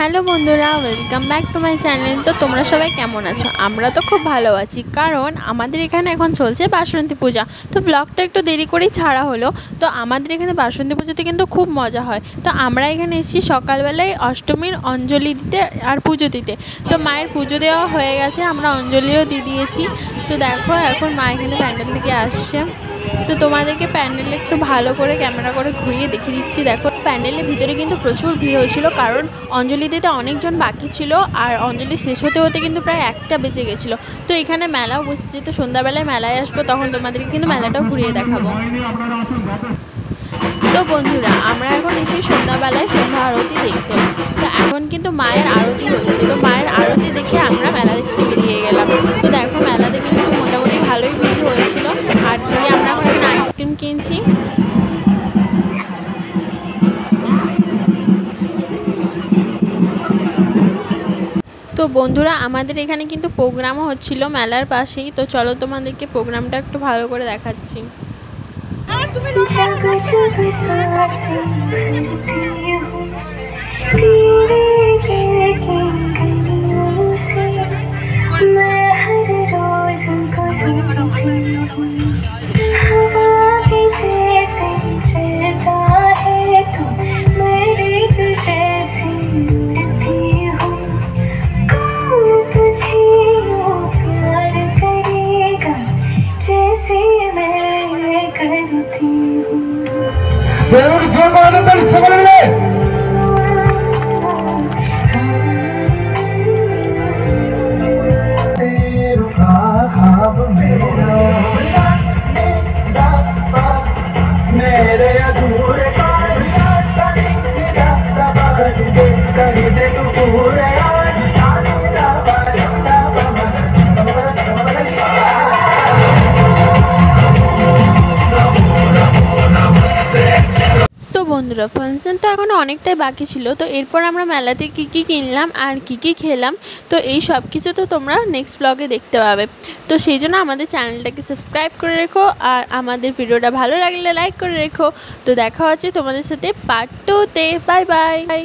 Hello বন্ধুরা, welcome back to my channel. তো তোমরা সবাই কেমন আছো? আমরা তো খুব ভালো আছি, কারণ আমাদের এখানে এখন চলছে বাসন্তী পূজা। তো ব্লগটা একটু দেরি করেই ছাড়া হলো। তো আমাদের এখানে বাসন্তী পুজোতে কিন্তু খুব মজা হয়। তো আমরা এখানে এসেছি সকালবেলায় অষ্টমীর অঞ্জলি দিতে আর পুজো দিতে। তো মায়ের পুজো দেওয়া হয়ে গেছে, আমরা অঞ্জলিও দিয়ে দিয়েছি। তো দেখো এখন মা এখানে প্যান্ডেল থেকে আসছে। তো তোমাদেরকে প্যান্ডেলে একটু ভালো করে ক্যামেরা করে ঘুরিয়ে দেখিয়ে দিচ্ছি। দেখো প্যান্ডেলের ভিতরে কিন্তু প্রচুর ভিড় হয়েছিল, কারণ অঞ্জলি দিতে অনেকজন বাকি ছিল, আর অঞ্জলি শেষ হতে হতে কিন্তু প্রায় 1টা বেজে গেছিলো। তো এখানে মেলাও বসেছে, তো সন্ধ্যাবেলায় মেলায় আসবো, তখন তোমাদেরকে কিন্তু মেলাটাও ঘুরিয়ে দেখাবো। তো বন্ধুরা, আমরা এখন এসে সন্ধ্যাবেলায় সন্ধ্যা আরতি দেখতে। তো এখন কিন্তু মায়ের আরতি হচ্ছে। তো মায়ের আরতি দেখে আমরা মেলা দেখতে বেরিয়ে গেলাম। তো দেখো মেলা দেখে কিন্তু মোটামুটি ভালোই ভিড় হয়েছিল। আর দিয়ে আমরা এখন এখানে আইসক্রিম কিনছি। তো বন্ধুরা, আমাদের এখানে কিন্তু প্রোগ্রামও হচ্ছিল মেলার পাশেই। তো চলো তোমাদেরকে প্রোগ্রামটা একটু ভালো করে দেখাচ্ছি। जरूर जोर मानो तल सबल मिले रुका ख्वाब मेरा मेरे अधूरे तू पूरे তো বন্ধুরা, ফাংশন তো এখনও অনেকটাই বাকি ছিল। তো এরপর আমরা মেলাতে কী কী কিনলাম আর কী কী খেলাম, তো এই সব কিছু তো তোমরা নেক্সট ব্লগে দেখতে পাবে। তো সেই জন্য আমাদের চ্যানেলটাকে সাবস্ক্রাইব করে রেখো, আর আমাদের ভিডিওটা ভালো লাগলে লাইক করে রেখো। তো দেখা হচ্ছে তোমাদের সাথে পার্ট 2-তে। Bye bye.